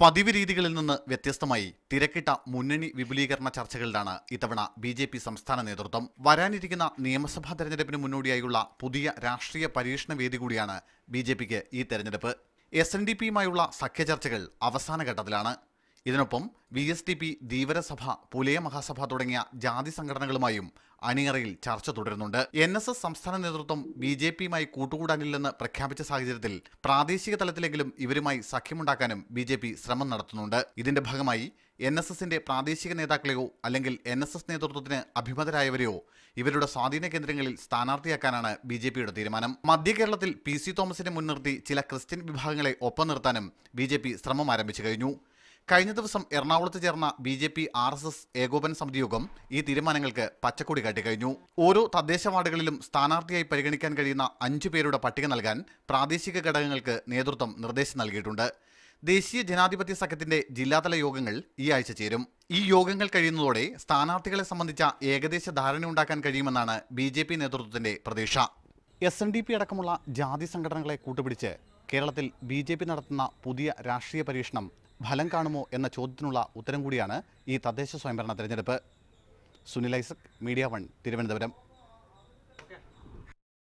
പതിവ് രീതികളിൽ നിന്ന് വ്യത്യസ്തമായി തിരക്കിട്ട മുന്നണി വിപുലീകരണ ചർച്ചകളിലാണ് ഇത്തവണ ബി.ജെ.പി. സംസ്ഥാന നേതൃത്വം. വരാനിരിക്കുന്ന നിയമസഭാ തെരഞ്ഞെടുപ്പിന് മുന്നോടിയായുള്ള പുതിയ രാഷ്ട്രീയ പരീക്ഷണ വേദി കൂടിയാണ് ബി.ജെ.പിക്ക് ഈ തെരഞ്ഞെടുപ്പ്. എസ്.എൻ.ഡി.പിയുമായുള്ള സഖ്യചർച്ചകൾ അവസാന ഘട്ടത്തിലാണ്. ഇതിനൊപ്പം വി.എസ്.ഡി.പി, ധീവരസഭ, പുലയ മഹാസഭ തുടങ്ങിയ ജാതി സംഘടനകളുമായും അണിയറയിൽ ചർച്ച തുടരുന്നുണ്ട്. എൻ.എസ്.എസ്. സംസ്ഥാന നേതൃത്വം ബി.ജെ.പിയുമായി കൂട്ടുകൂടാനില്ലെന്ന് പ്രഖ്യാപിച്ച സാഹചര്യത്തിൽ പ്രാദേശിക തലത്തിലെങ്കിലും ഇവരുമായി സഖ്യമുണ്ടാക്കാനും ബി.ജെ.പി. ശ്രമം നടത്തുന്നുണ്ട്. ഇതിന്റെ ഭാഗമായി എൻ.എസ്.എസിന്റെ പ്രാദേശിക നേതാക്കളെയോ അല്ലെങ്കിൽ എൻ.എസ്.എസ്. നേതൃത്വത്തിന് അഭിമതരായവരെയോ ഇവരുടെ സ്വാധീന കേന്ദ്രങ്ങളിൽ സ്ഥാനാർത്ഥിയാക്കാനാണ് ബി.ജെ.പിയുടെ തീരുമാനം. മധ്യ കേരളത്തിൽ പി.സി. തോമസിനെ മുൻനിർത്തി ചില ക്രിസ്ത്യൻ വിഭാഗങ്ങളെ ഒപ്പം നിർത്താനും ബി.ജെ.പി. ശ്രമം ആരംഭിച്ചു കഴിഞ്ഞു. കഴിഞ്ഞ ദിവസം എറണാകുളത്ത് ചേർന്ന ബി.ജെ.പി. ആർ.എസ്.എസ്. ഏകോപന സമിതി യോഗം ഈ തീരുമാനങ്ങൾക്ക് പച്ചക്കൊടി കാട്ടിക്കഴിഞ്ഞു. ഓരോ തദ്ദേശ വാർഡുകളിലും സ്ഥാനാർത്ഥിയായി പരിഗണിക്കാൻ കഴിയുന്ന 5 പേരുടെ പട്ടിക നൽകാൻ പ്രാദേശിക ഘടകങ്ങൾക്ക് നേതൃത്വം നിർദ്ദേശം നൽകിയിട്ടുണ്ട്. ദേശീയ ജനാധിപത്യ സഖ്യത്തിന്റെ ജില്ലാതല യോഗങ്ങൾ ഈ ആഴ്ച ചേരും. ഈ യോഗങ്ങൾ കഴിയുന്നതോടെ സ്ഥാനാർത്ഥികളെ സംബന്ധിച്ച ഏകദേശ ധാരണയുണ്ടാക്കാൻ കഴിയുമെന്നാണ് ബി.ജെ.പി. നേതൃത്വത്തിന്റെ പ്രതീക്ഷ. എസ്.എൻ.ഡി.പി. അടക്കമുള്ള ജാതി സംഘടനകളെ കൂട്ടുപിടിച്ച് കേരളത്തിൽ ബി.ജെ.പി. നടത്തുന്ന പുതിയ രാഷ്ട്രീയ പരീക്ഷണം ഫലം കാണുമോ എന്ന ചോദ്യത്തിനുള്ള ഉത്തരം കൂടിയാണ് ഈ തദ്ദേശ സ്വയംഭരണ തെരഞ്ഞെടുപ്പ്. സുനിൽ ഐസക്, മീഡിയ 1, തിരുവനന്തപുരം.